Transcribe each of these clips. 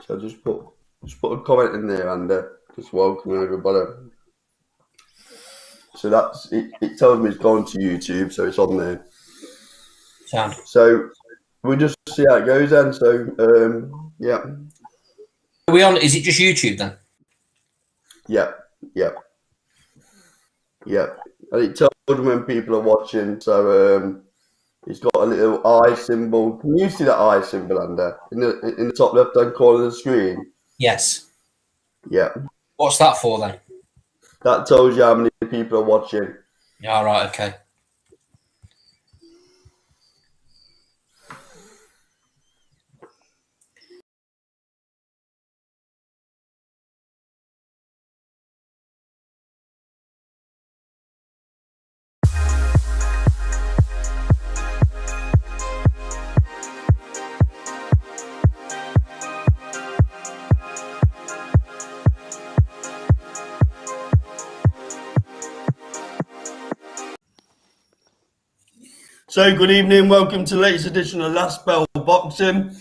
So just put a comment in there and just welcome everybody. So that's it. It tells me it's gone to YouTube, so it's on there. Sound. So we'll just see how it goes then. So yeah. Are we on? Is it just YouTube then? Yeah. And it tells me when people are watching. So it's got a little eye symbol. Can you see that eye symbol under in the top left hand corner of the screen? Yes. Yeah. What's that for then? That tells you how many people are watching. All right. Okay. So good evening, welcome to the latest edition of Last Bell Boxing.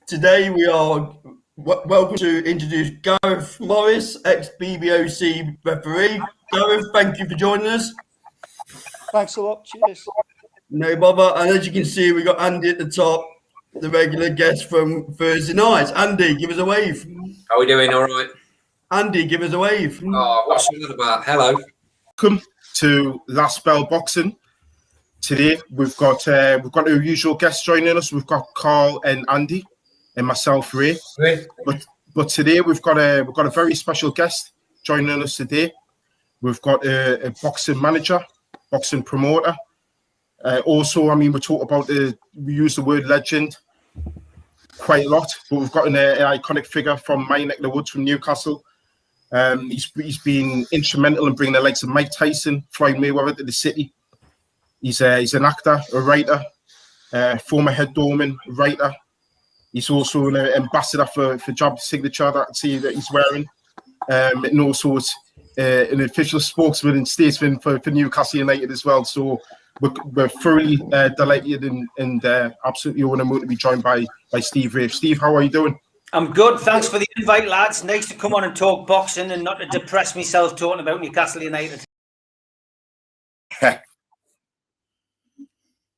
Today we are welcome to introduce Gareth Morris, ex-BBOC referee. Gareth, thank you for joining us. Thanks a lot, cheers. No bother, and as you can see, we got Andy at the top, the regular guest from Thursday nights. Andy, give us a wave. How are we doing? All right. Andy, give us a wave. Oh, what's all that about? Hello. Welcome to Last Bell Boxing. Today we've got our usual guests joining us. We've got Carl and Andy, and myself, Ray. Great. But today we've got a very special guest joining us today. We've got a boxing manager, boxing promoter. Also, I mean, we use the word legend quite a lot, but we've got an iconic figure from my neck of the woods, from Newcastle. He's been instrumental in bringing the likes of Mike Tyson, Floyd Mayweather to the city. He's an actor, a writer, former head doorman, writer. He's also an ambassador for Job Signature that I see that he's wearing. And also an official spokesman and statesman for Newcastle United as well. So we're thoroughly delighted and absolutely honored to be joined by Steve Ray. Steve, how are you doing? I'm good. Thanks for the invite, lads. Nice to come on and talk boxing and not to depress myself talking about Newcastle United.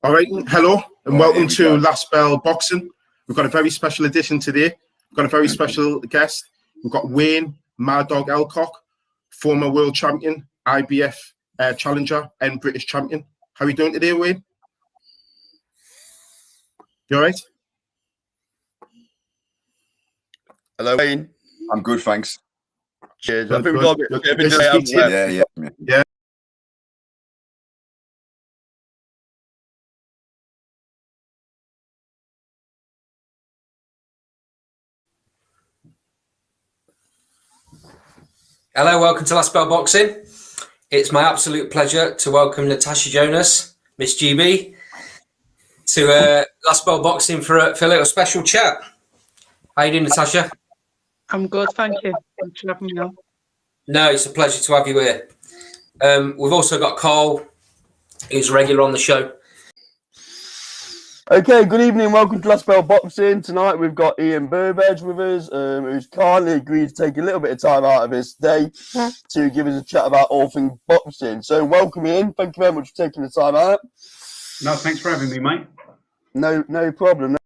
All right, hello and welcome to Last Bell Boxing. We've got a very special edition today. We've got a very special guest. We've got Wayne Mad Dog Elcock, former world champion, IBF challenger and British champion. How are you doing today, Wayne? You all right? Hello, Wayne. I'm good, thanks. Cheers. Good, I think we've good. got a bit of delay, haven't we? Yeah. Hello, welcome to Last Bell Boxing. It's my absolute pleasure to welcome Natasha Jonas, Miss GB, to Last Bell Boxing for a little special chat. How you doing, Natasha? I'm good, thank you. Thanks for having me on. No, it's a pleasure to have you here. We've also got Carl, who's regular on the show. Okay, good evening. Welcome to Last Bell Boxing. Tonight we've got Ian Burbage with us, who's kindly agreed to take a little bit of time out of his day to give us a chat about all things boxing. So welcome Ian. Thank you very much for taking the time out. No, thanks for having me, mate. No problem.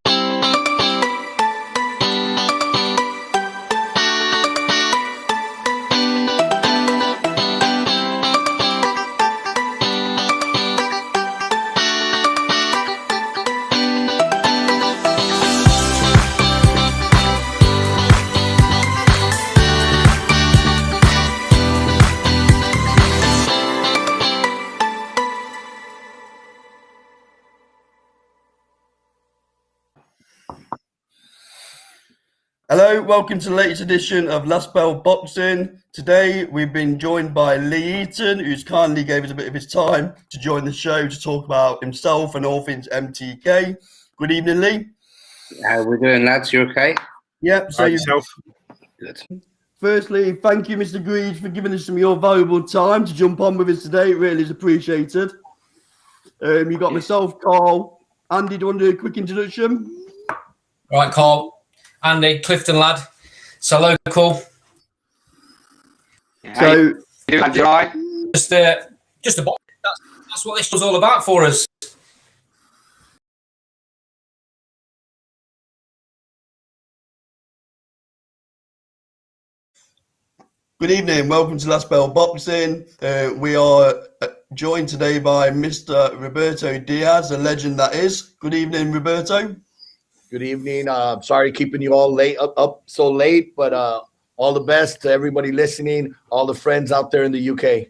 Hello, welcome to the latest edition of Last Bell Boxing. Today we've been joined by Lee Eaton, who's kindly gave us a bit of his time to join the show to talk about himself and all things MTK. Good evening, Lee. How are we doing, lads? You okay? Yep. So yourself. Good. Firstly, thank you, Mr. Greed, for giving us some of your valuable time to jump on with us today. It really is appreciated. You got myself, Carl. Andy, do you want to do a quick introduction? All right, Carl. Andy, Clifton lad. So local, So, just a box. That's what this was all about for us. Good evening, welcome to Last Bell Boxing. We are joined today by Mr. Roberto Diaz, a legend that is. Good evening, Roberto. good evening. Sorry keeping you all late up so late, but all the best to everybody listening, all the friends out there in the UK.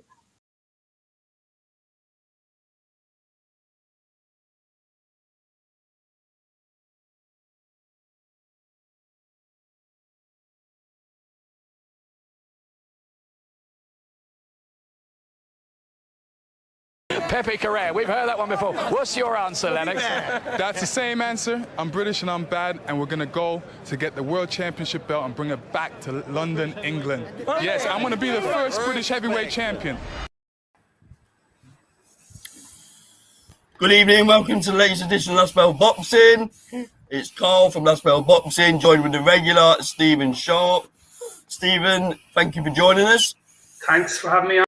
Pepe Correa, we've heard that one before. What's your answer, Lennox? That's the same answer. I'm British and I'm bad, and we're going to go to get the World Championship belt and bring it back to London, England. Yes, I'm going to be the first British heavyweight champion. Good evening, welcome to the latest edition of Last Bell Boxing. It's Carl from Last Bell Boxing, joined with the regular Stephen Sharp. Stephen, thank you for joining us. Thanks for having me on.